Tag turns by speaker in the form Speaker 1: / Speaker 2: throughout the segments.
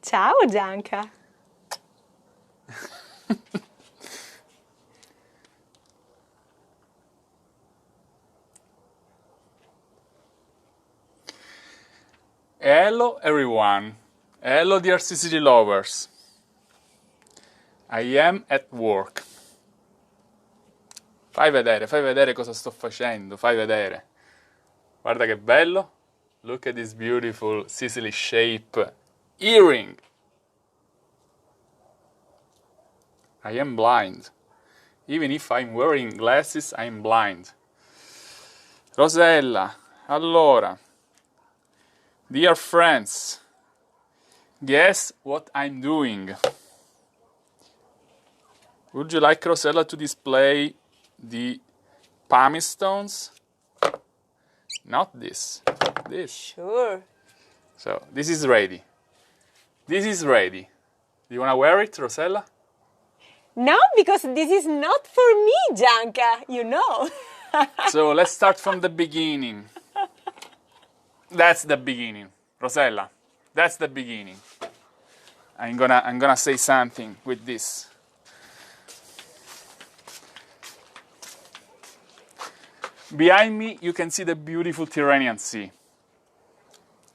Speaker 1: Ciao, Gianca.
Speaker 2: Hello everyone. Hello dear Sicily lovers. I am at work. Fai vedere cosa sto facendo, fai vedere. Guarda che bello. Look at this beautiful Sicily shape earring. I am blind. Even if I'm wearing glasses, I'm blind. Rosella, allora, dear friends, guess what I'm doing? Would you like Rosella to display the pumice stones? Not this. This.
Speaker 1: Sure.
Speaker 2: So, this is ready. This is ready. Do you want to wear it, Rosella?
Speaker 1: No, because this is not for me, Gianca, you know.
Speaker 2: So, let's start from the beginning. That's the beginning. Rosella, that's the beginning. I'm gonna say something with this. Behind me, you can see the beautiful Tyrrhenian Sea.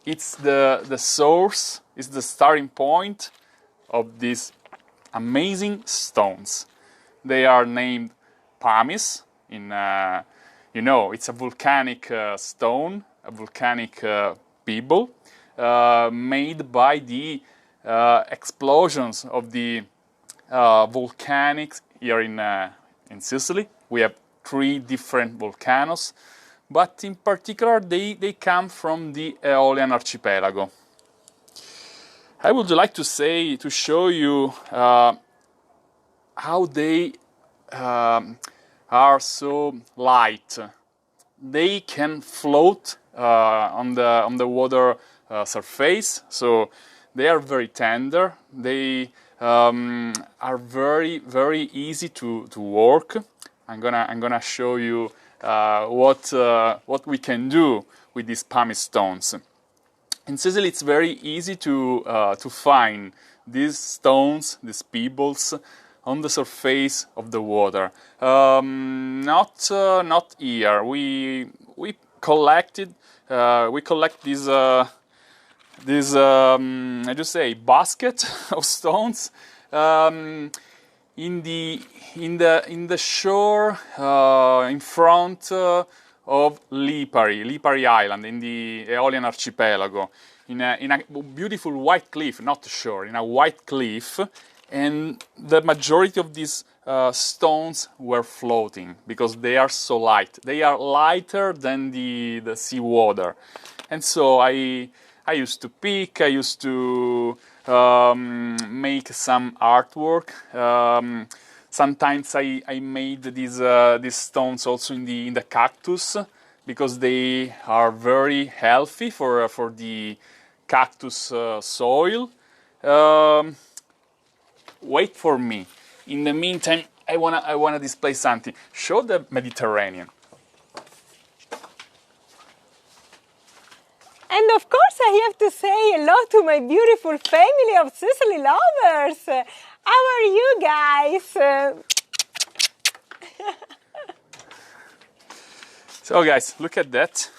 Speaker 2: It's the source, it's the starting point of these amazing stones. They are named pumice. It's a volcanic stone, a volcanic pebble made by the explosions of the volcanics here in Sicily. We have 3 different volcanoes, but in particular they come from the Aeolian archipelago. I would like to show you how they are so light. They can float on the water surface, so they are very tender. They are very, very easy to work. I'm gonna show you what we can do with these pumice stones. In Sicily, it's very easy to find these stones, these pebbles, on the surface of the water. Not here. We collect this I just say basket of stones. In the shore in front of Lipari Island, in the Aeolian archipelago, in a beautiful white cliff, not shore, in a white cliff, and the majority of these stones were floating because they are so light. They are lighter than the seawater, and so I used to pick. I used to make some artwork. Sometimes I made these stones also in the cactus because they are very healthy for the cactus soil. Wait for me. In the meantime, I wanna display something. Show the Mediterranean.
Speaker 1: And of course, I have to say hello to my beautiful family of Sicily lovers. How are you guys?
Speaker 2: So guys, look at that.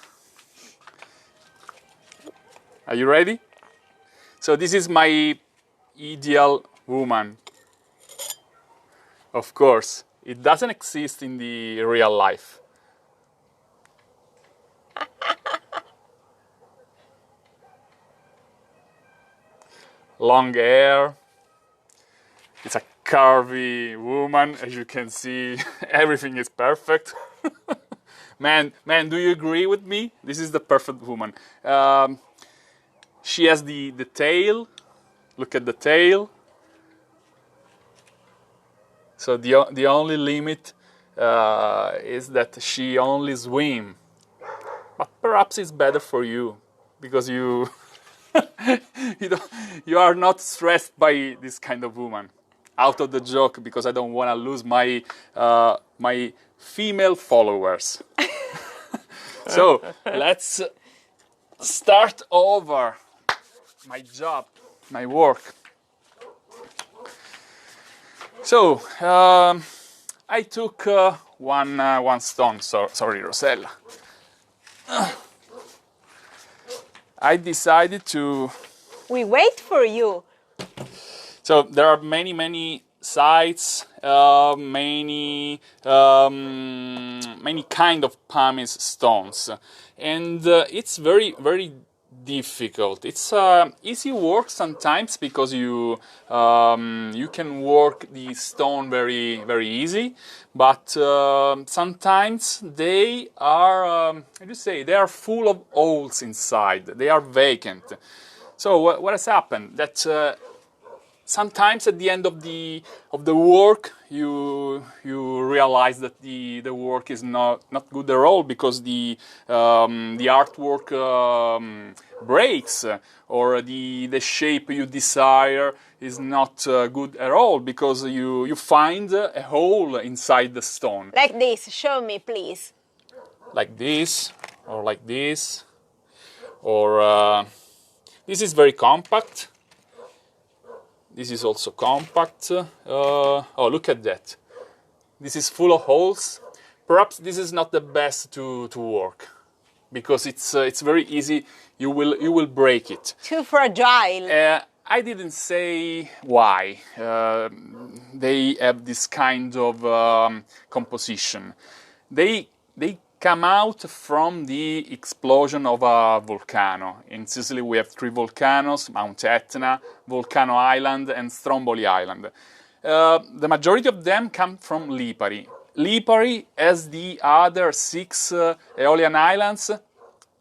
Speaker 2: Are you ready? So this is my ideal woman. Of course, it doesn't exist in the real life. Long hair. It's a curvy woman, as you can see. Everything is perfect. Man, do you agree with me? This is the perfect woman. She has the tail. Look at the tail. So the only limit is that she only swims. But perhaps it's better for you because you you are not stressed by this kind of woman. Out of the joke, because I don't want to lose my my female followers. So let's start over my job. my work. So I took one stone. Sorry, Rosella. I decided to.
Speaker 1: We wait for you.
Speaker 2: So there are many sites, many kind of pumice stones, and it's very difficult. It's easy work sometimes because you can work the stone very easy, but sometimes they are how do you say, they are full of holes inside. They are vacant. So what has happened? That sometimes at the end of the work, you realize that the work is not good at all because the artwork breaks, or the shape you desire is not good at all because you find a hole inside the stone.
Speaker 1: Like this. Show me, please.
Speaker 2: Like this, or like this, or this is very compact. This is also compact. Oh, look at that. This is full of holes. Perhaps this is not the best to work because it's very easy. You will break it.
Speaker 1: Too fragile.
Speaker 2: I didn't say why they have this kind of composition. They come out from the explosion of a volcano. In Sicily we have 3 volcanoes: Mount Etna, Volcano Island, and Stromboli Island. The majority of them come from Lipari. Lipari, as the other 6 Aeolian Islands,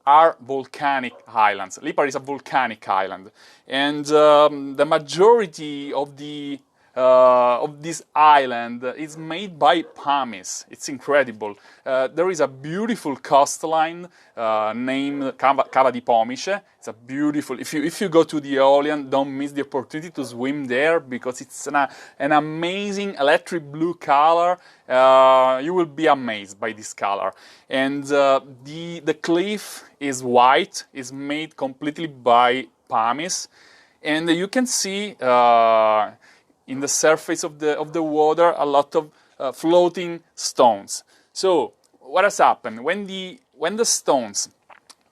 Speaker 2: are volcanic islands. Lipari is a volcanic island, and the majority of this island is made by pumice. It's incredible. There is a beautiful coastline named Cava di Pumice. It's a beautiful. If you go to the Aeolian, don't miss the opportunity to swim there because it's an amazing electric blue color. You will be amazed by this color. And the cliff is white. Is made completely by pumice, and you can see. In the surface of the water, a lot of floating stones. So what has happened when the stones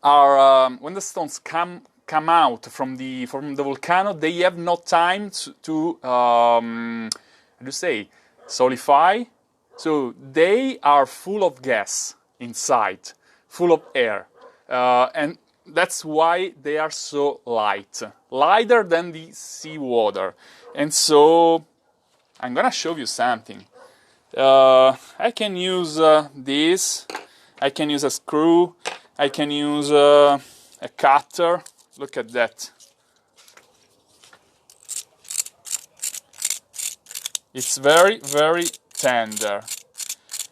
Speaker 2: come out from the volcano? They have no time to how do you say, solidify. So they are full of gas inside, full of air, and that's why they are so light, lighter than the seawater. And so I'm gonna show you something. I can use this. I can use a screw. I can use a cutter. Look at that. It's very tender.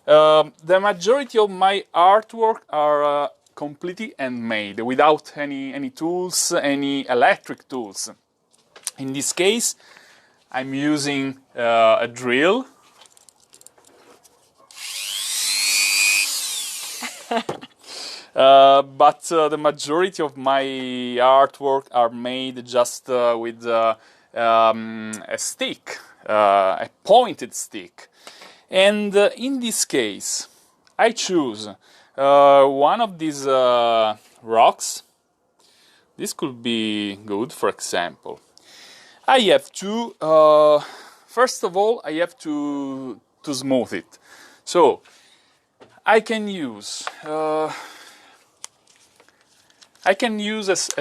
Speaker 2: The majority of my artwork are completely handmade, without any tools, any electric tools. In this case, I'm using a drill. But the majority of my artwork are made just with a stick, a pointed stick. And in this case, I choose one of these rocks. This could be good, for example. I have to, first of all, I have to smooth it. So I can use a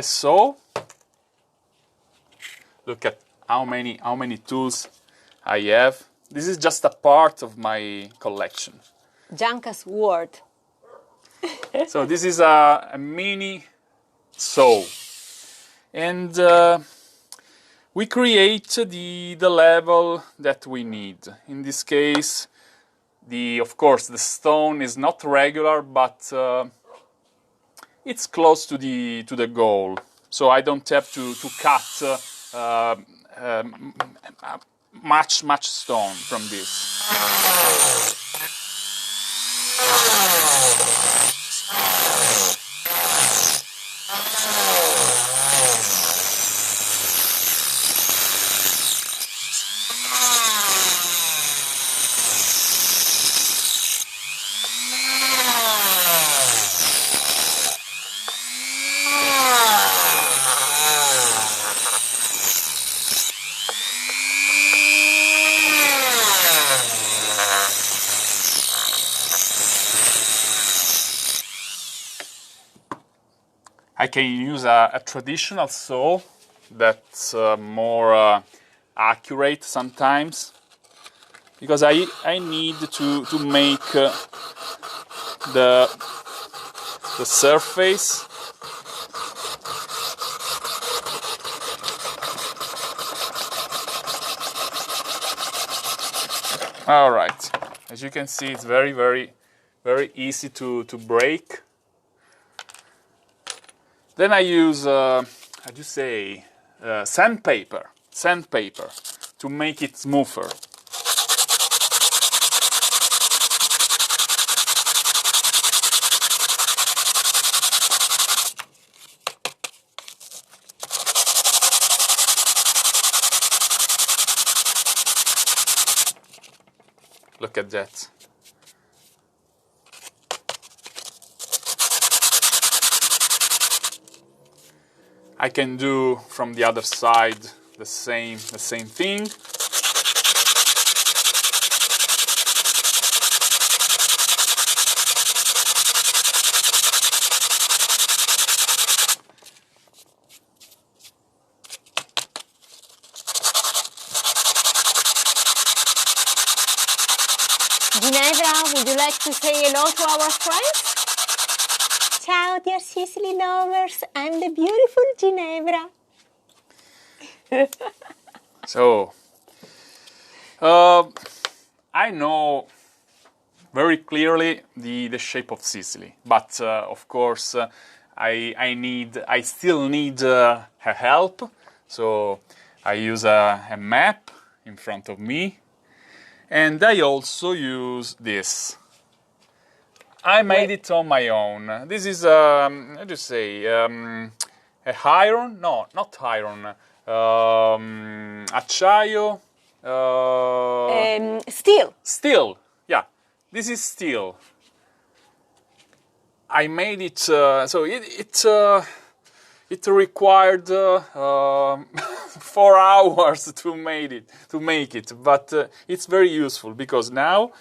Speaker 2: saw. Look at how many tools I have. This is just a part of my collection.
Speaker 1: Gianca's word.
Speaker 2: So this is a mini saw, and we create the level that we need. In this case, of course the stone is not regular, but it's close to the goal. So I don't have to cut much stone from this. I can use a traditional saw that's more accurate sometimes, because I need to make the surface all right. As you can see, it's very easy to break. Then I use how do you say sandpaper to make it smoother. Look at that. I can do from the other side the same thing.
Speaker 1: Ginevra, would you like to say hello to our friends? Ciao, dear Sicily lovers. I'm the beautiful Ginevra.
Speaker 2: So, I know very clearly the shape of Sicily, but of course I still need her help. So I use a map in front of me, and I also use this. I made it on my own. This is how do you say a iron? No, not iron. Acciaio.
Speaker 1: Steel.
Speaker 2: Steel. Yeah, this is steel. I made it so it required 4 hours to make it, but it's very useful because now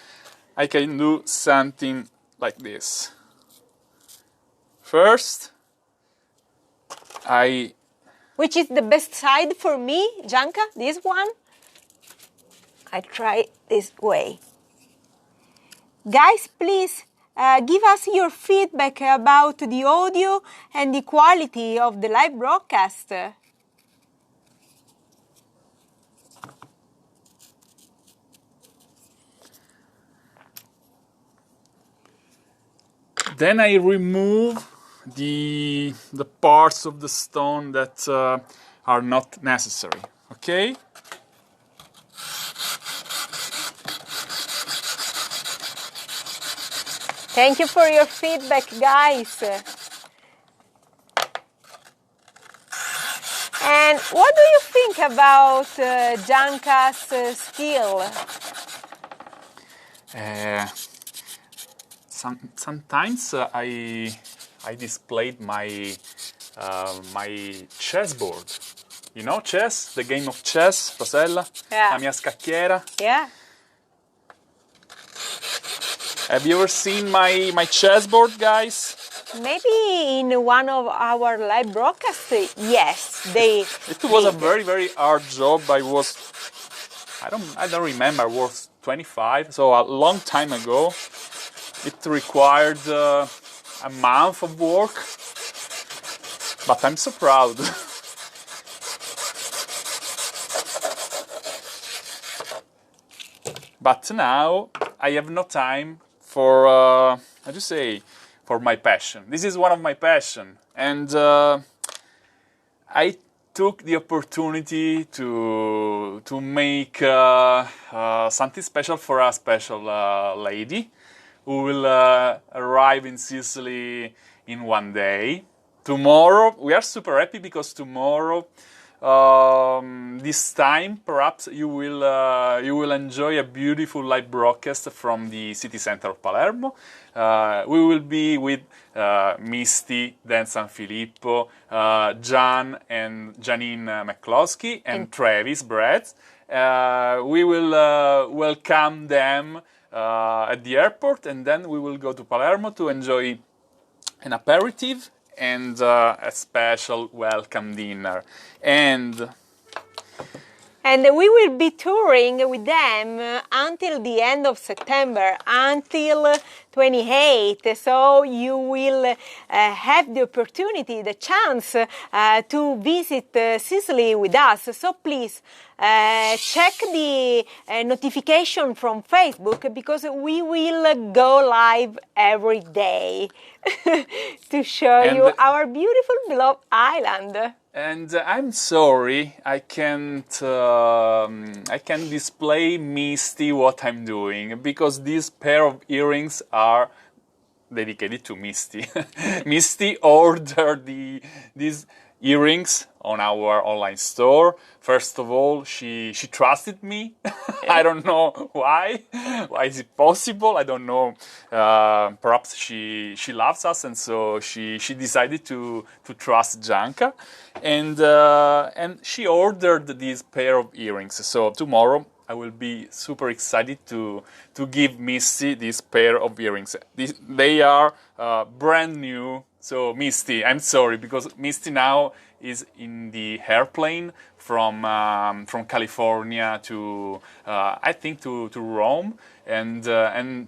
Speaker 2: I can do something like this. First,
Speaker 1: Which is the best side for me, Janka? This one? I try this way. Guys, please give us your feedback about the audio and the quality of the live broadcast.
Speaker 2: Then I remove the parts of the stone that are not necessary. Okay.
Speaker 1: Thank you for your feedback, guys. And what do you think about Janka's skill?
Speaker 2: Sometimes I displayed my chessboard. You know chess, the game of chess, Rosella?
Speaker 1: Yeah.
Speaker 2: La mia scacchiera.
Speaker 1: Yeah.
Speaker 2: Have you ever seen my chessboard, guys?
Speaker 1: Maybe in one of our live broadcasts, yes,
Speaker 2: It was a very hard job. I don't remember. I was 25, so a long time ago. It required a month of work, but I'm so proud. But now I have no time for how do you say, for my passion. This is one of my passion, and I took the opportunity to make something special for a special lady who will arrive in Sicily in one day. Tomorrow, we are super happy because tomorrow, this time, perhaps you will enjoy a beautiful live broadcast from the city center of Palermo. We will be with Misty, Dan Sanfilippo, Jan and Janine McCloskey, and Travis Brett. We will welcome them at the airport, and then we will go to Palermo to enjoy an aperitif and a special welcome dinner.
Speaker 1: And we will be touring with them until the end of September, until 28. So you will have the opportunity, the chance to visit Sicily with us. So please check the notification from Facebook, because we will go live every day to show you our beautiful beloved island.
Speaker 2: And I'm sorry, I can't display Misty what I'm doing, because this pair of earrings are dedicated to Misty. Misty ordered these earrings on our online store. First of all, she trusted me. I don't know why. Why is it possible? I don't know. Perhaps she loves us, and so she decided to trust Gianca, and she ordered this pair of earrings. So tomorrow I will be super excited to give Misty this pair of earrings. They are brand new. So Misty, I'm sorry, because Misty now is in the airplane from California to I think to Rome, and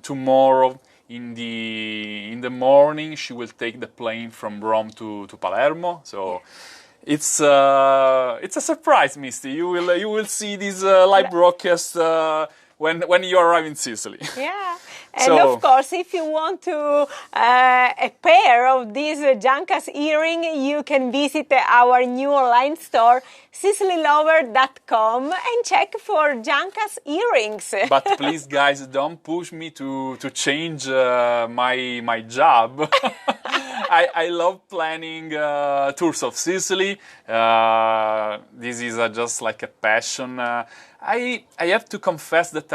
Speaker 2: tomorrow in the morning she will take the plane from Rome to Palermo. So it's a surprise, Misty. You will see this live broadcast when you arrive in Sicily.
Speaker 1: Yeah. And of course, if you want to a pair of these Gianca's earring, you can visit our new online store, sicilylover.com, and check for Gianca's earrings.
Speaker 2: But please, guys, don't push me to change my job. I love planning tours of Sicily. This is just like a passion. I have to confess that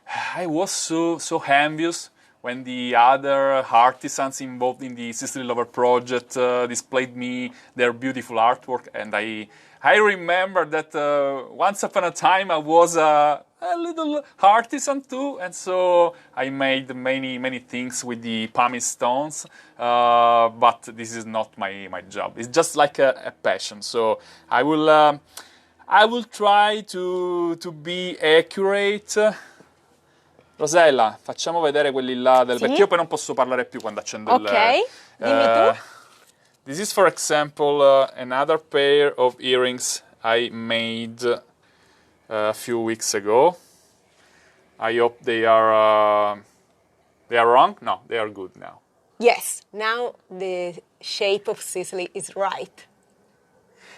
Speaker 2: I was so envious when the other artisans involved in the Sicily Lover project displayed me their beautiful artwork, and I remember that once upon a time I was a little artisan too, and so I made many things with the pumice stones, but this is not my job. It's just like a passion. So I will try to be accurate. Rosella, facciamo vedere quelli là perché io poi non posso parlare più quando accendo il...
Speaker 1: Ok, dimmi tu.
Speaker 2: This is, for example, another pair of earrings I made a few weeks ago. I hope they are wrong? No, they are good now.
Speaker 1: Yes, now the shape of Sicily is right.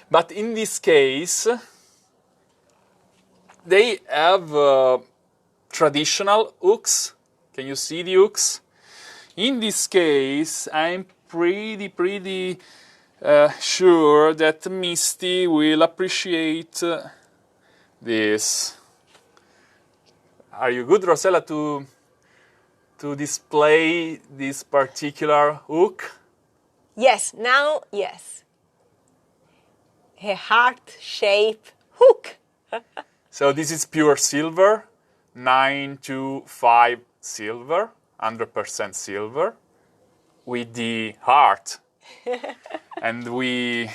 Speaker 2: But in this case, they have traditional hooks. Can you see the hooks? In this case, I'm pretty sure that Misty will appreciate this. Are you good, Rosella, to display this particular hook?
Speaker 1: Yes, now yes. A heart-shaped hook.
Speaker 2: So this is pure silver, 925 silver, 100% silver, with the heart. And we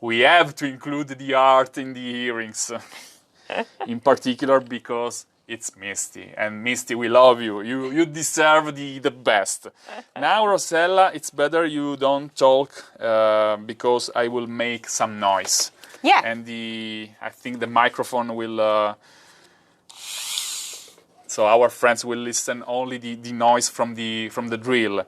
Speaker 2: have to include the heart in the earrings, in particular because it's Misty. And Misty, we love you. You deserve the best. Now, Rosella, it's better you don't talk because I will make some noise.
Speaker 1: Yeah.
Speaker 2: And I think the microphone will... so our friends will listen only the noise from the drill.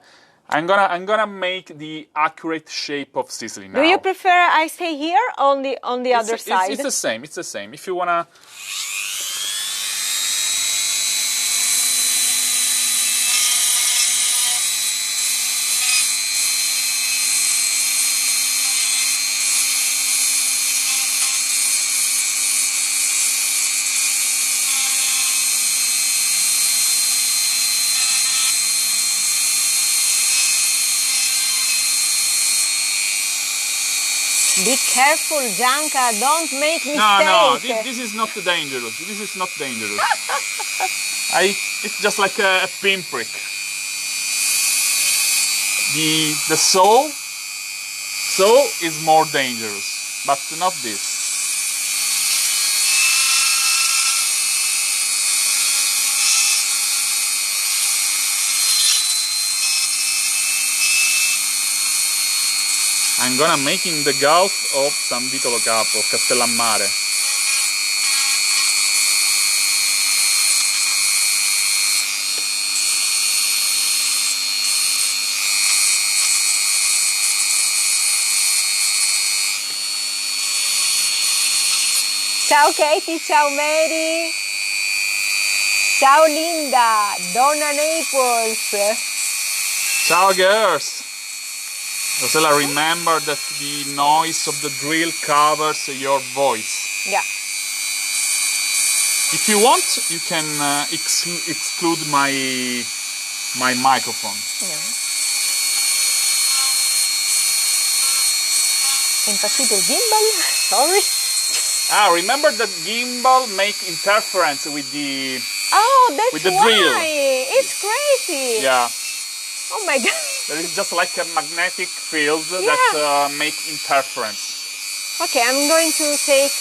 Speaker 2: I'm gonna make the accurate shape of Sicily now.
Speaker 1: Do you prefer I stay here on the other side?
Speaker 2: It's the same. It's the same. If you wanna.
Speaker 1: Be careful, Gianca, don't make mistakes.
Speaker 2: No, this is not dangerous. This is not dangerous. It's just like a pinprick. The saw is more dangerous, but not this. I'm gonna make in the Gulf of San Vito lo Capo, Castellammare.
Speaker 1: Ciao Katie, ciao Mary, ciao Linda, Donna Naples.
Speaker 2: Ciao girls! Rosella, remember that the noise of the drill covers your voice.
Speaker 1: Yeah.
Speaker 2: If you want, you can exclude my microphone.
Speaker 1: Yeah. Impazzito il gimbal, sorry.
Speaker 2: Remember that gimbal make interference with the
Speaker 1: That's
Speaker 2: with the
Speaker 1: why.
Speaker 2: drill.
Speaker 1: It's crazy.
Speaker 2: Yeah.
Speaker 1: Oh my god.
Speaker 2: There is just like a magnetic field that make interference.
Speaker 1: Okay, I'm going to take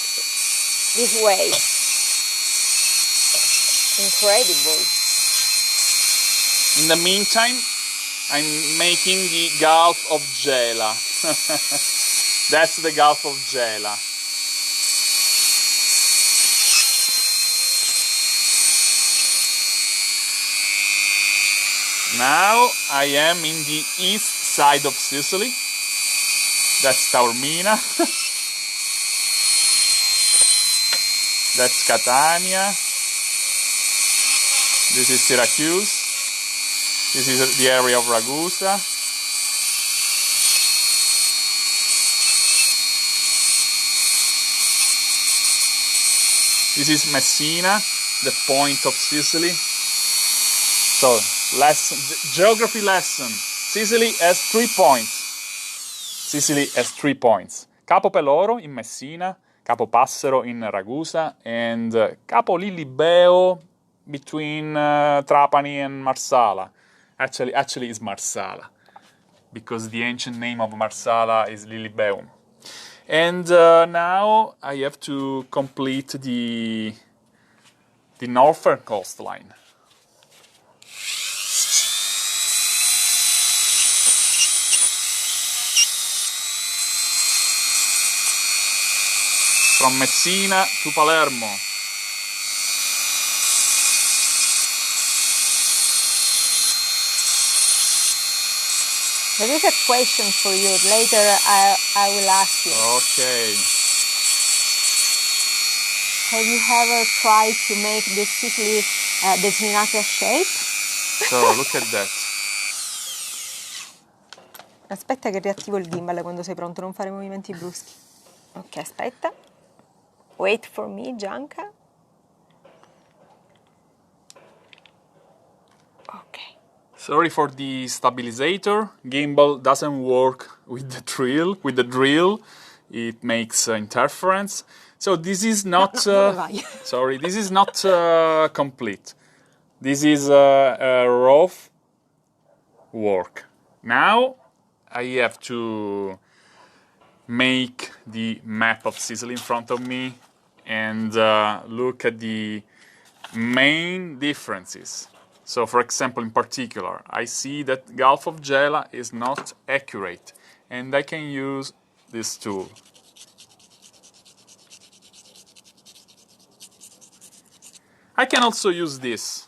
Speaker 1: this way. Incredible.
Speaker 2: In the meantime, I'm making the Gulf of Gela. That's the Gulf of Gela. Now I am in the east side of Sicily. That's Taormina. That's Catania. This is Syracuse. This is the area of Ragusa. This is Messina, the point of Sicily. So, geography lesson. Sicily has 3 points. Sicily has 3 points. Capo Peloro in Messina, Capo Passero in Ragusa, and Capo Lilibeo between Trapani and Marsala. Actually it's Marsala, because the ancient name of Marsala is Lilibeum. And now I have to complete the northern coastline. From Messina to Palermo.
Speaker 1: There is a question for you. Later I will ask you.
Speaker 2: Okay.
Speaker 1: Have you ever tried to make the Sicily declinata shape?
Speaker 2: So look at that.
Speaker 1: Aspetta che riattivo il gimbal quando sei pronto, non fare movimenti bruschi. Ok, aspetta. Wait for me, Gianca. Ok.
Speaker 2: Sorry for the stabilizer. Gimbal doesn't work with the drill. It makes interference. So this is not. Sorry, this is not complete. This is a rough work. Now I have to make the map of Sicily in front of me and look at the main differences. So, for example, in particular, I see that Gulf of Gela is not accurate, and I can use this tool. I can also use this,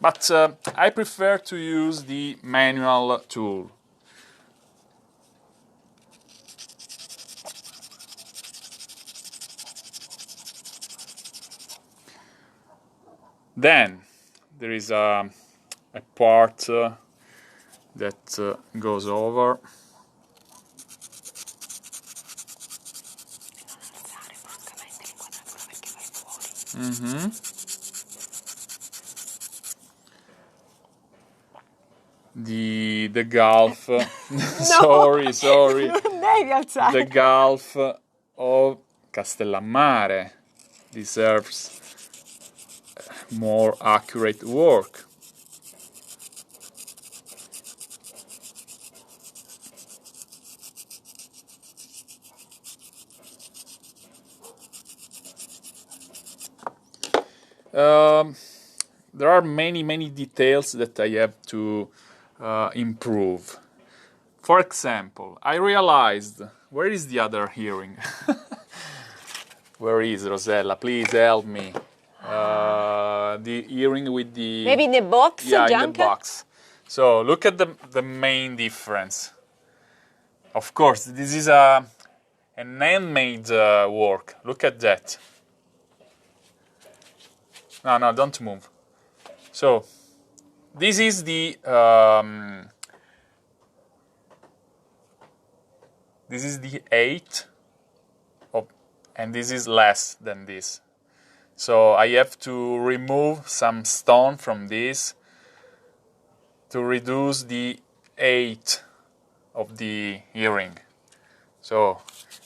Speaker 2: but I prefer to use the manual tool. Then there is a part that goes over. The Gulf. Sorry.
Speaker 1: Devi alzare.
Speaker 2: The Gulf of Castellammare deserves more accurate work. there are many details that I have to improve. For example, I realized, where is the other hearing? Where is Rosella? Please help me. The earring with the...
Speaker 1: Maybe in the box,
Speaker 2: yeah,
Speaker 1: Gianca?
Speaker 2: in the box. So look at the main difference. Of course, this is an handmade work. Look at that. No, don't move. So this is the this is the 8 of, and this is less than this. So I have to remove some stone from this to reduce the 8 of the earring. So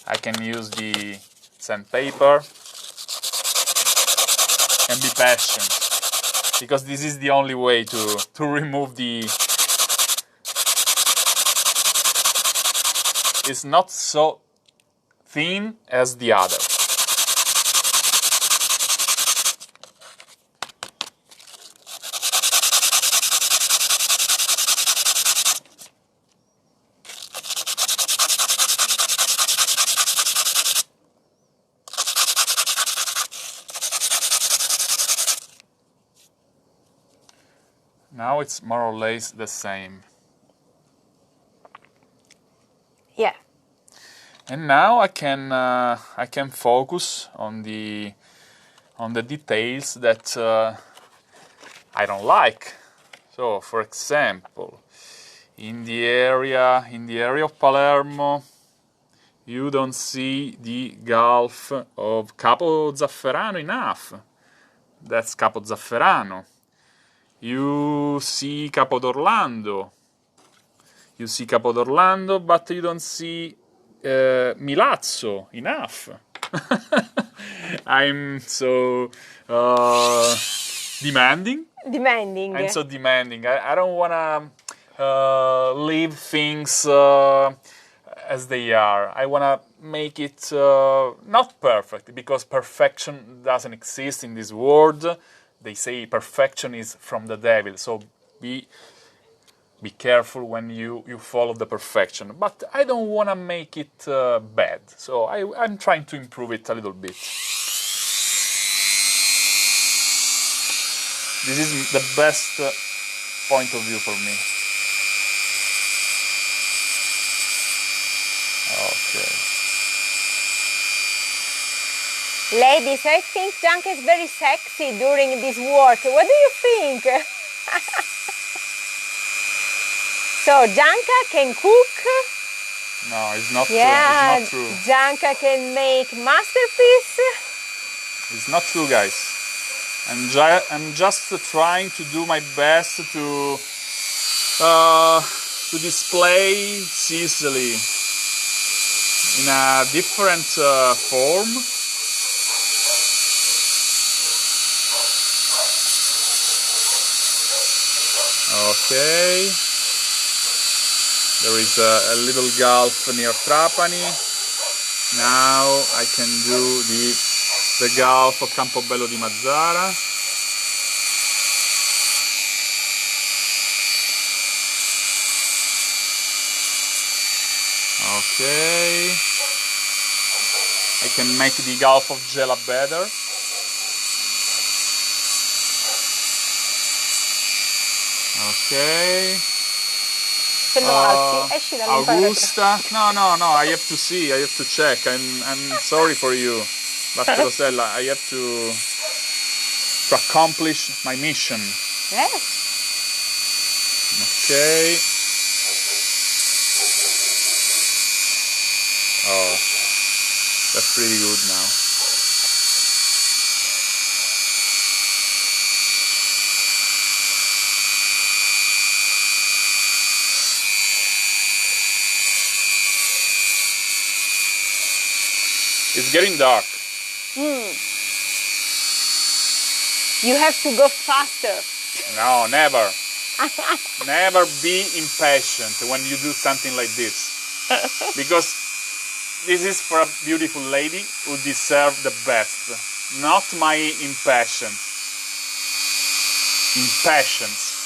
Speaker 2: I can use the sandpaper and be patient, because this is the only way to remove the... It's not so thin as the other. Now it's more or less the same.
Speaker 1: Yeah.
Speaker 2: And now I can focus on the details that I don't like. So, for example, in the area of Palermo, you don't see the Gulf of Capo Zafferano enough. That's Capo Zafferano. You see Capo d'Orlando. You see Capo d'Orlando, but you don't see Milazzo enough. I'm so demanding.
Speaker 1: Demanding.
Speaker 2: I'm so demanding. I don't want to leave things as they are. I want to make it not perfect, because perfection doesn't exist in this world. They say perfection is from the devil, so be careful when you follow the perfection. But I don't want to make it bad, so I'm trying to improve it a little bit. This is the best point of view for me. Okay.
Speaker 1: Ladies, I think Gianca is very sexy during this work. What do you think? So Gianca can cook.
Speaker 2: No, it's not
Speaker 1: Yeah,
Speaker 2: true. It's not true.
Speaker 1: Gianca can make masterpiece.
Speaker 2: It's not true, guys. I'm just trying to do my best to display Sicily in a different form. Okay. There is a little gulf near Trapani. Now I can do the Gulf of Campobello di Mazzara. Okay. I can make the Gulf of Gela better. Ok. Augusta. No, I have to see, I have to check. I'm sorry for you. But Rosella, I have to accomplish my mission.
Speaker 1: Yes.
Speaker 2: Okay. Oh, that's pretty good now. It's getting dark.
Speaker 1: You have to go faster.
Speaker 2: No, never. Never be impatient when you do something like this. Because this is for a beautiful lady who deserves the best, not my impatience. impatience.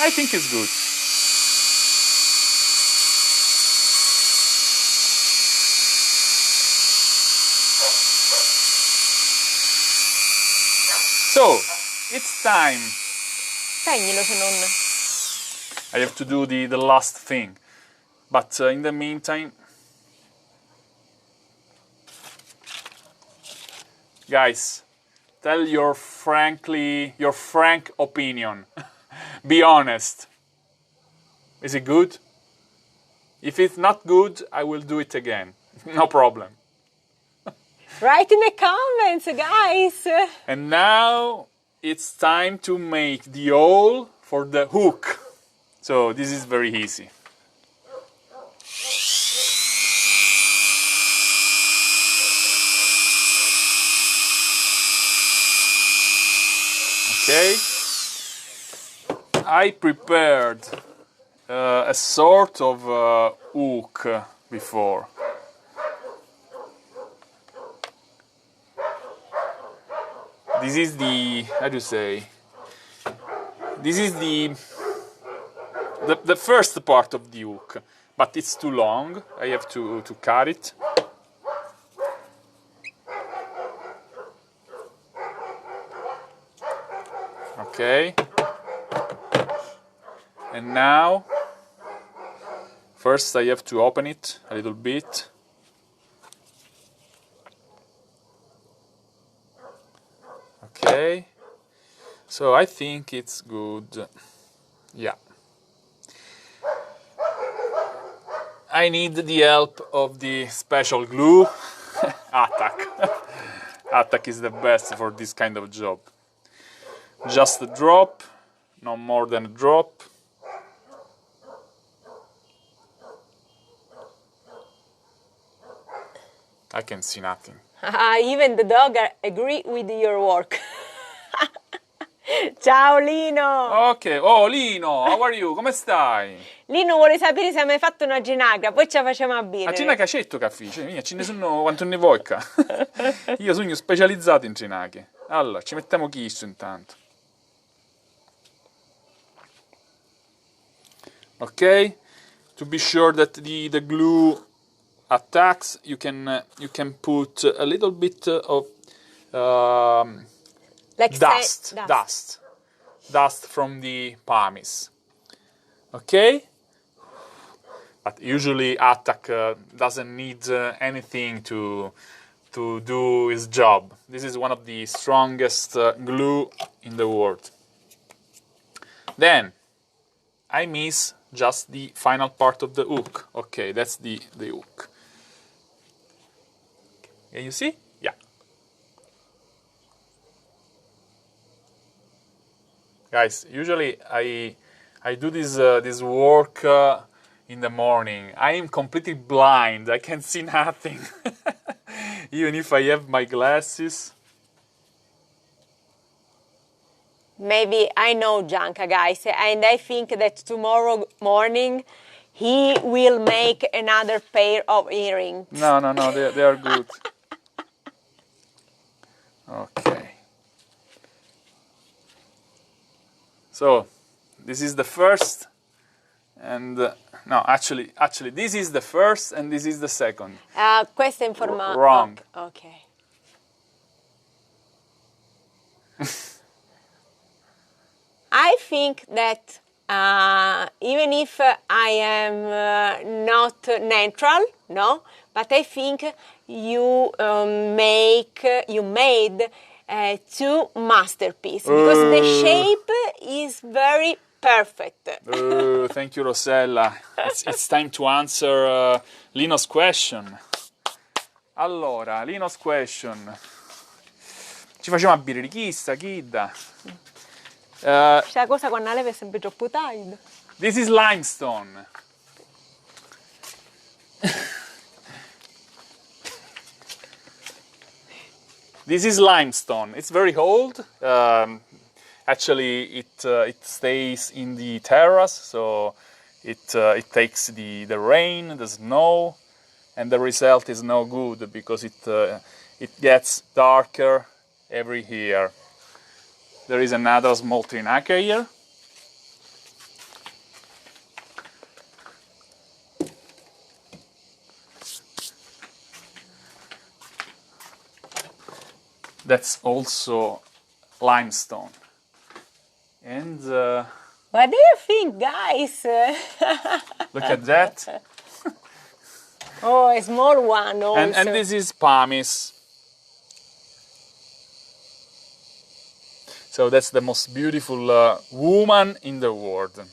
Speaker 2: I think it's good. So, it's time.
Speaker 1: Spegnilo se non...
Speaker 2: I have to do the last thing. But in the meantime, guys, tell your frank opinion. Be honest. Is it good? If it's not good, I will do it again. No problem.
Speaker 1: Write in the comments, guys!
Speaker 2: And now it's time to make the hole for the hook. So this is very easy. Okay. I prepared a sort of hook before. This is the, how do you say? This is the first part of the hook, but it's too long. I have to cut it. Okay. And now, first I have to open it a little bit. Okay. So I think it's good. Yeah. I need the help of the special glue. Attack. Attack is the best for this kind of job. Just a drop, no more than a drop. I can see nothing.
Speaker 1: Even the dog agree with your work. Ciao Lino!
Speaker 2: Ok, oh Lino, how are you? Come stai?
Speaker 1: Lino vuole sapere se hai mai fatto una ginagra, poi ce la facciamo a bere.
Speaker 2: A ginacca c'etto caffè, cioè, ce ne sono quanto ne vuoi qua. Io sono specializzato in ginacche. Allora, ci mettiamo questo intanto. Ok, to be sure that the glue attacks, you can put a little bit of
Speaker 1: Like
Speaker 2: dust from the pumice. Okay, but usually Attack doesn't need anything to do his job. This is one of the strongest glue in the world. Then I miss just the final part of the hook. Okay, that's the hook. Can you see? Yeah. Guys, usually I do this work in the morning. I am completely blind. I can see nothing. Even if I have my glasses.
Speaker 1: Maybe I know Gianca, guys, and I think that tomorrow morning he will make another pair of earrings.
Speaker 2: No, they are good. Okay. So, this is the first, and no, actually, this is the first, and this is the second.
Speaker 1: Questa in forma...
Speaker 2: Wrong.
Speaker 1: Okay. I think that even if I am not neutral, no, but I think you made two masterpieces because the shape is very perfect.
Speaker 2: Thank you, Rossella. It's time to answer Lino's question. Allora, Lino's question. Ci facciamo a bere richista, chidda.
Speaker 1: Questa cosa con la leve è sempre troppo tight.
Speaker 2: This is limestone. This is limestone. It's very old. Actually, it stays in the terrace, so it takes the rain, the snow, and the result is no good because it gets darker every year. There is another small Trinacria here. That's also limestone. And
Speaker 1: What do you think, guys?
Speaker 2: look at that.
Speaker 1: Oh, a small one also.
Speaker 2: And this is Pumice. So that's the most beautiful woman in the world.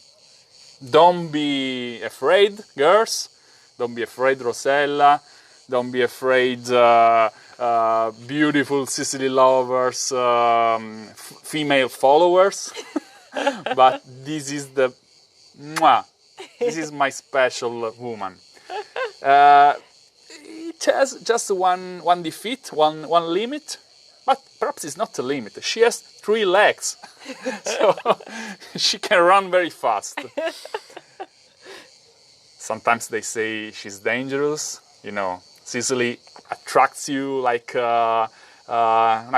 Speaker 2: Don't be afraid, girls. Don't be afraid, Rosella. Don't be afraid, beautiful Sicily lovers, female followers. But this is this is my special woman. It has just one defeat, one limit, but perhaps it's not a limit. She has 3 legs, so she can run very fast. Sometimes they say she's dangerous. You know, Sicily attracts you like una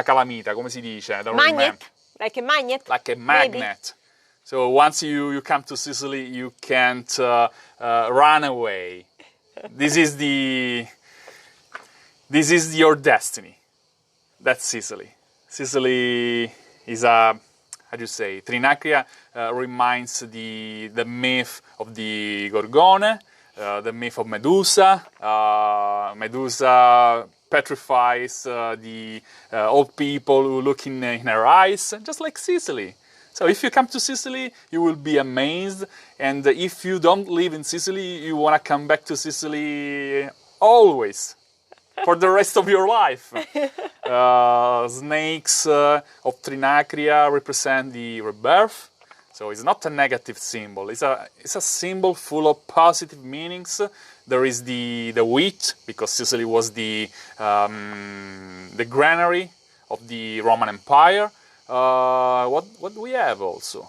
Speaker 2: calamita, come si dice? I don't remember.
Speaker 1: Magnet? Like a magnet?
Speaker 2: Like a magnet. Maybe. So once you come to Sicily, you can't run away. This is your destiny. That's Sicily. Sicily is how do you say? Trinacria reminds the myth of the Gorgone, the myth of Medusa. Medusa petrifies the old people who look in her eyes, just like Sicily. So if you come to Sicily, you will be amazed. And if you don't live in Sicily, you want to come back to Sicily always, for the rest of your life. Snakes of Trinacria represent the rebirth. So it's not a negative symbol. It's a symbol full of positive meanings. There is the wheat, because Sicily was the granary of the Roman Empire. What do we have also?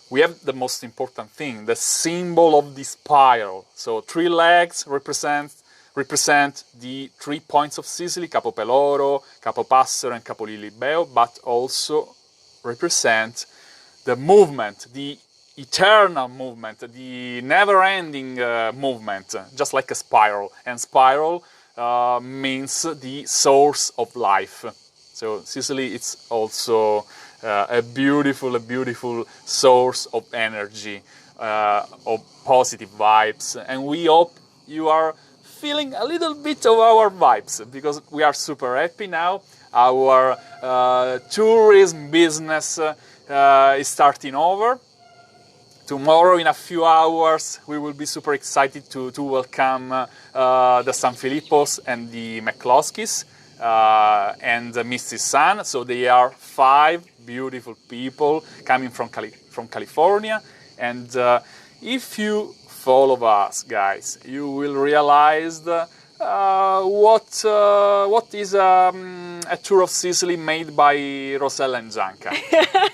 Speaker 2: We have the most important thing, the symbol of the spiral. So 3 legs represent the 3 points of Sicily, Capo Peloro, Capo Passero, and Capo Lilibeo, but also represent the movement, the eternal movement, the never-ending movement, just like a spiral. And spiral means the source of life. So Sicily, it's also a beautiful source of energy, of positive vibes, and we hope you are feeling a little bit of our vibes, because we are super happy now. Our tourism business is starting over. Tomorrow, in a few hours, we will be super excited to welcome the San Filippos and the McCloskeys. And Mrs. Sun. So they are 5 beautiful people coming from California. And if you follow us, guys, you will realize what is a tour of Sicily made by Rosella and Gianca.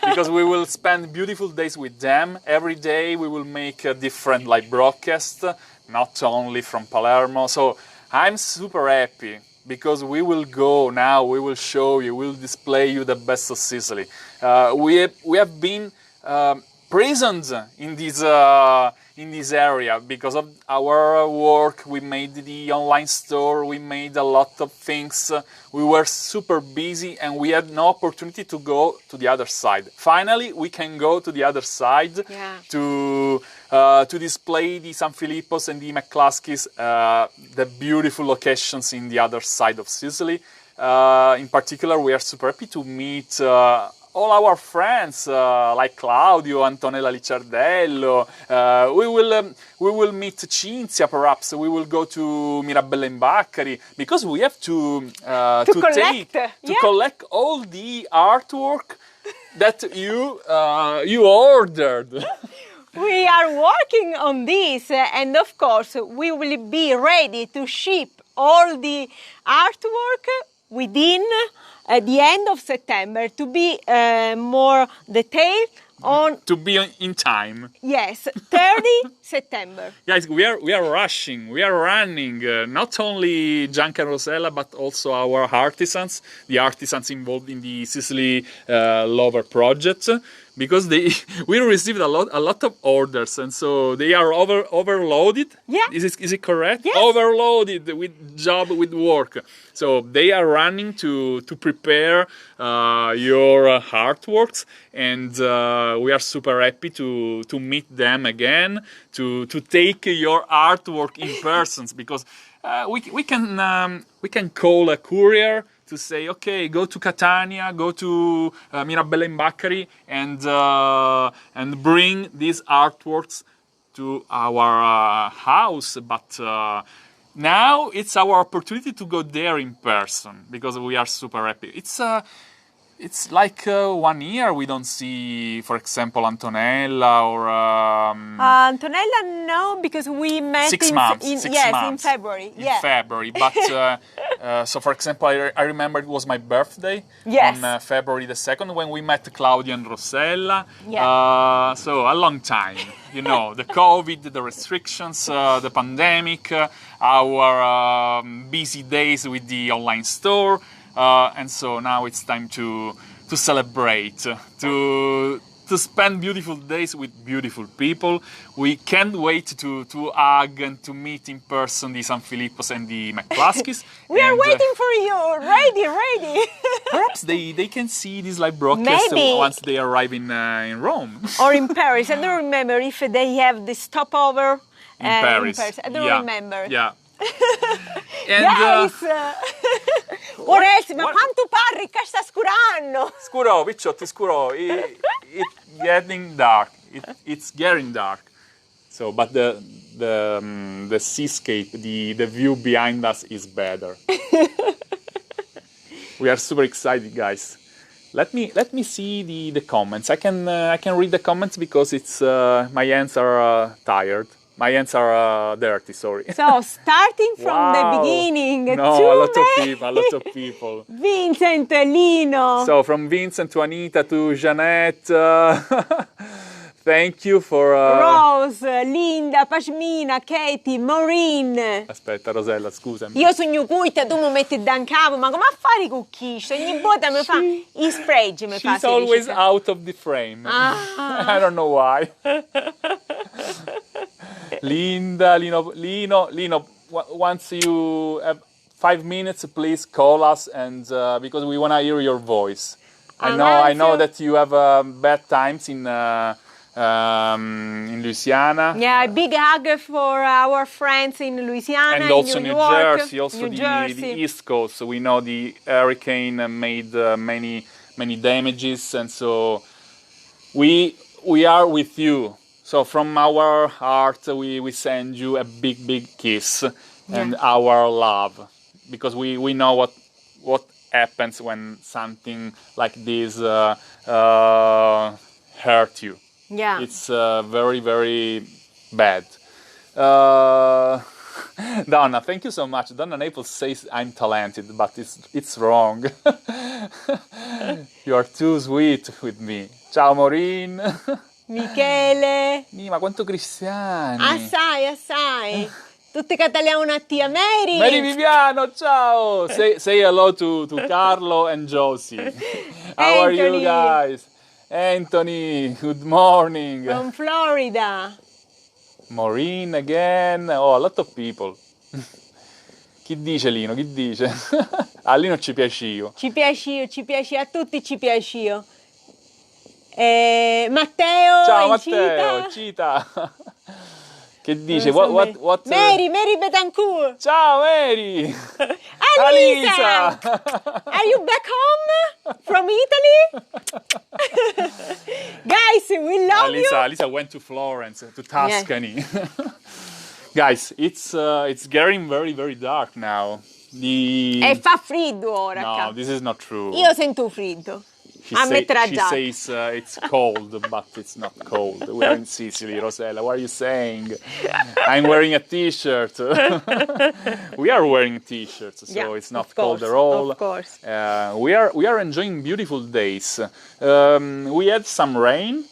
Speaker 2: Because we will spend beautiful days with them. Every day we will make a different live broadcast, not only from Palermo. So I'm super happy, because we will go now, we will show you, we will display you the best of Sicily. We have been prisoned in this area because of our work. We made the online store, we made a lot of things. We were super busy and we had no opportunity to go to the other side. Finally, we can go to the other side, to display the San Filippos and the McCloskeys, the beautiful locations in the other side of Sicily. In particular, we are super happy to meet all our friends, like Claudio, Antonella Licciardello. We will meet Cinzia, perhaps. We will go to Mirabella in Baccari, because we have to collect all the artwork that you ordered.
Speaker 1: We are working on this, and of course we will be ready to ship all the artwork within the end of September, to be more detailed. On
Speaker 2: to be in time.
Speaker 1: yes, 30 September.
Speaker 2: Guys, we are rushing, we are running. Not only Gianca and Rosella, but also our artisans, the artisans involved in the Sicily Lover project, because we received a lot of orders, and so they are overloaded.
Speaker 1: Yeah.
Speaker 2: Is it correct?
Speaker 1: Yes.
Speaker 2: Overloaded with work. So they are running to prepare your artworks, and we are super happy to meet them again, to take your artwork in person, because we can call a courier to say, okay, go to Catania, go to Mirabella in Bacchari, and bring these artworks to our house. But now it's our opportunity to go there in person, because we are super happy. It's like 1 year we don't see, for example, Antonella or...
Speaker 1: Antonella, no, because we met
Speaker 2: 6 months.
Speaker 1: in
Speaker 2: 6
Speaker 1: yes,
Speaker 2: months.
Speaker 1: in February.
Speaker 2: In February, but so for example, I remember it was my birthday
Speaker 1: Yes.
Speaker 2: on February the 2nd when we met Claudia and Rosella.
Speaker 1: Yeah.
Speaker 2: So a long time, you know, the COVID, the restrictions, the pandemic, our busy days with the online store. And so now it's time to celebrate, to spend beautiful days with beautiful people. We can't wait to hug and to meet in person the San Filippos and the McCluskeys.
Speaker 1: We are waiting for you, ready.
Speaker 2: Perhaps they can see this live broadcast
Speaker 1: Maybe.
Speaker 2: once they arrive in Rome.
Speaker 1: Or in Paris. I don't remember if they have the stopover
Speaker 2: In Paris.
Speaker 1: I don't remember.
Speaker 2: Yeah. And,
Speaker 1: Guys, Oresti, ma quanto parli? Che sta scurando?
Speaker 2: Scuro, picciotti, scuro. It's getting dark. It's getting dark. So, but the seascape, the view behind us is better. We are super excited, guys. Let me see the comments. I can read the comments because it's my hands are tired. My hands are dirty, sorry.
Speaker 1: So, starting from the
Speaker 2: Wow.
Speaker 1: beginning,
Speaker 2: No,
Speaker 1: too
Speaker 2: a lot
Speaker 1: many.
Speaker 2: a lot of people.
Speaker 1: Vincent, Lino.
Speaker 2: So from Vincent to Anita to Jeanette, thank you for...
Speaker 1: Rose, Linda, Pashmina, Katie, Maureen.
Speaker 2: Aspetta, Rosella, scusami.
Speaker 1: Io sogno cuita, tu mi metti da capo, ma come a fare i cucchici? Ogni volta mi fa i spregi, mi fa.
Speaker 2: She's always out of the frame. I don't know why. Linda, Lino, once you have 5 minutes, please call us, and because we want to hear your voice. I know that you have bad times in Louisiana.
Speaker 1: Yeah, a big hug for our friends in Louisiana,
Speaker 2: And also
Speaker 1: in
Speaker 2: New
Speaker 1: York,
Speaker 2: Jersey, also
Speaker 1: New
Speaker 2: the
Speaker 1: Jersey.
Speaker 2: East Coast. So we know the hurricane made many damages, and so we are with you. So from our heart, we send you a big kiss and our love, because we know what happens when something like this hurt you.
Speaker 1: Yeah.
Speaker 2: It's very bad. Donna, thank you so much. Donna Naples says I'm talented, but it's wrong. You are too sweet with me. Ciao Maureen.
Speaker 1: Michele.
Speaker 2: Ma quanto cristiani.
Speaker 1: Assai. Tutti catalanati a Mary.
Speaker 2: Mary Viviano, ciao. Say hello to Carlo and Josie. How are you
Speaker 1: Anthony.
Speaker 2: guys? Anthony, good morning.
Speaker 1: From Florida.
Speaker 2: Maureen again. Oh, a lot of people. Chi dice Lino? Chi dice? A Lino ci piacio.
Speaker 1: Ci piacio, a tutti ci piacio. Matteo.
Speaker 2: Ciao
Speaker 1: e
Speaker 2: Matteo,
Speaker 1: Cita.
Speaker 2: Cita. Che dice? What?
Speaker 1: Mary Betancourt.
Speaker 2: Ciao Mary.
Speaker 1: Alisa. Are you back home from Italy? Guys, we love you.
Speaker 2: Alisa went to Florence, to Tuscany. Guys, it's getting very dark now.
Speaker 1: E fa freddo ora.
Speaker 2: No, this is not true.
Speaker 1: Io sento freddo.
Speaker 2: She
Speaker 1: Giacca.
Speaker 2: says it's cold, but it's not cold. We are in Sicily, Rosella. What are you saying? I'm wearing a t-shirt. We are wearing t-shirts, so it's not cold at all.
Speaker 1: Of course.
Speaker 2: We are enjoying beautiful days. We had some rain,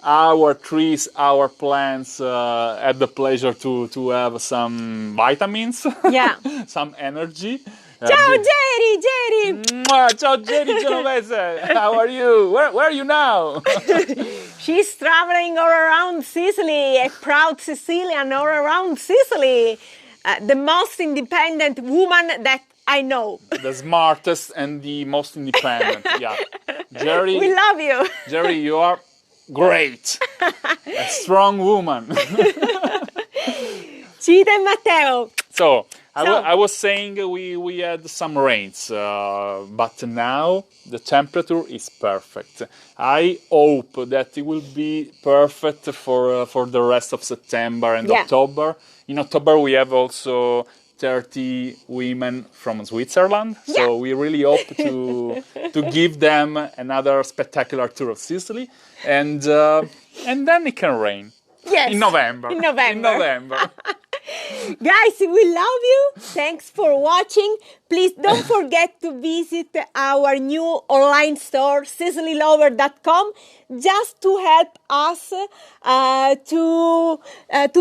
Speaker 2: our trees, our plants had the pleasure to have some vitamins,
Speaker 1: Yeah.
Speaker 2: some energy.
Speaker 1: Ciao, Jerry!
Speaker 2: Ciao, Jerry Genovese. How are you? Where are you now?
Speaker 1: She's traveling all around Sicily, a proud Sicilian all around Sicily. The most independent woman that I know.
Speaker 2: The smartest and the most independent. Yeah. Jerry.
Speaker 1: We love you.
Speaker 2: Jerry, you are great. A strong woman.
Speaker 1: Cita e Matteo.
Speaker 2: So, I was saying we had some rains, but now the temperature is perfect. I hope that it will be perfect for the rest of September and October. In October we have also 30 women from Switzerland, so we really hope to give them another spectacular tour of Sicily, and then it can rain.
Speaker 1: Yes.
Speaker 2: In November.
Speaker 1: In November.
Speaker 2: Guys,
Speaker 1: we love you. Thanks for watching. Please don't forget to visit our new online store, SicilyLover.com, just to help us to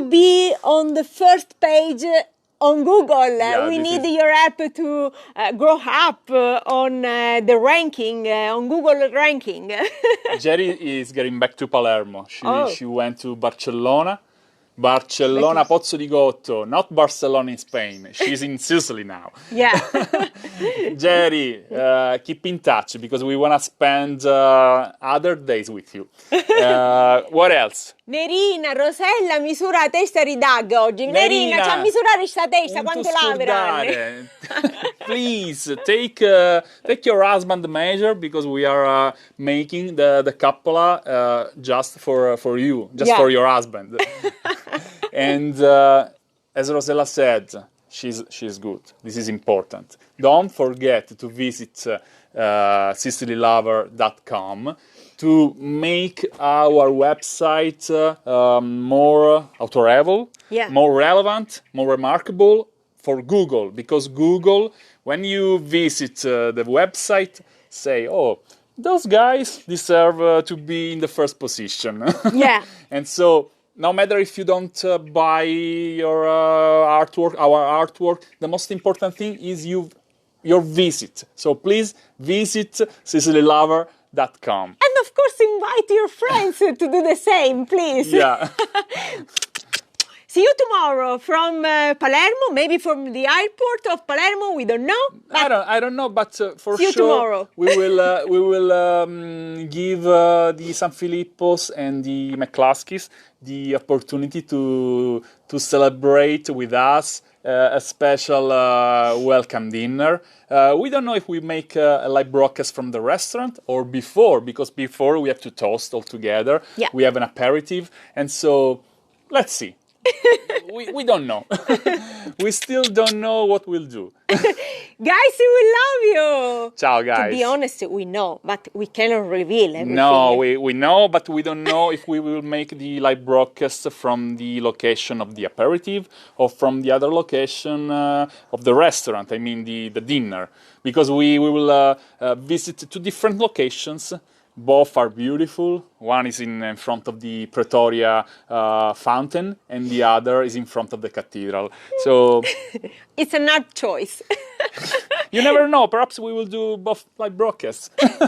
Speaker 1: be on the first page on Google. We need your help to grow up on the ranking, on Google ranking.
Speaker 2: Jerry is getting back to Palermo. She went to Barcellona, Pozzo di Gotto, not Barcelona in Spain. She's in Sicily now.
Speaker 1: Yeah.
Speaker 2: Jerry, keep in touch because we want to spend other days with you. What else?
Speaker 1: Nerina, Rosella misura la testa di Doug oggi. Nerina, c'ha misurare sta testa, quanto lavera?
Speaker 2: Please, take your husband measure because we are making the cupola just for you, for your husband. And as Rosella said, she's good. This is important. Don't forget to visit SicilyLover.com to make our website more authorable, more relevant, more remarkable for Google. Because Google, when you visit the website, say, oh, those guys deserve to be in the first position.
Speaker 1: Yeah.
Speaker 2: And so, no matter if you don't buy your our artwork, the most important thing is your visit. So please visit SicilyLover.com.
Speaker 1: And of course, invite your friends to do the same, please.
Speaker 2: Yeah.
Speaker 1: See you tomorrow from Palermo, maybe from the airport of Palermo. We don't know.
Speaker 2: I don't know, but for
Speaker 1: see you
Speaker 2: sure
Speaker 1: tomorrow.
Speaker 2: we will give the San Filippos and the McCluskeys the opportunity to celebrate with us a special welcome dinner. We don't know if we make a live broadcast from the restaurant or before, because before we have to toast all together.
Speaker 1: Yeah.
Speaker 2: We have an aperitif, and so let's see. we don't know. We still don't know what we'll do.
Speaker 1: Guys, we love you.
Speaker 2: Ciao, guys.
Speaker 1: To be honest, we know, but we cannot reveal everything.
Speaker 2: No, we know, but we don't know if we will make the live broadcast from the location of the aperitif or from the other location of the restaurant, I mean the dinner. Because we will visit two different locations. Both are beautiful. One is in front of the Pretoria fountain, and the other is in front of the cathedral. So
Speaker 1: it's an odd choice.
Speaker 2: You never know. Perhaps we will do both live broadcasts.
Speaker 1: Guys,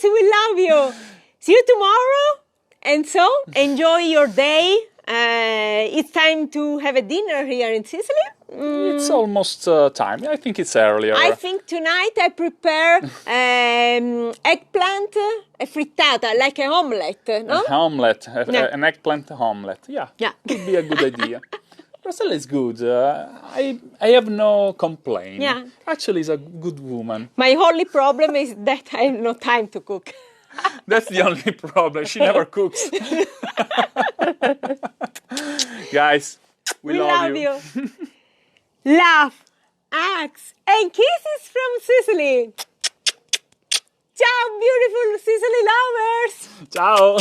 Speaker 1: we love you. See you tomorrow. And so, enjoy your day. It's time to have a dinner here in Sicily.
Speaker 2: It's almost time. I think it's earlier.
Speaker 1: I think tonight I prepare eggplant, a frittata, like an omelette, no?
Speaker 2: An omelette, an eggplant omelette. Yeah, could be a good idea. Rosella is good. I have no complaint.
Speaker 1: Yeah.
Speaker 2: Actually, she's a good woman.
Speaker 1: My only problem is that I have no time to cook.
Speaker 2: That's the only problem. She never cooks. Guys, we love you.
Speaker 1: Love, hugs, and kisses from Sicily. Ciao, beautiful Sicily lovers.
Speaker 2: Ciao.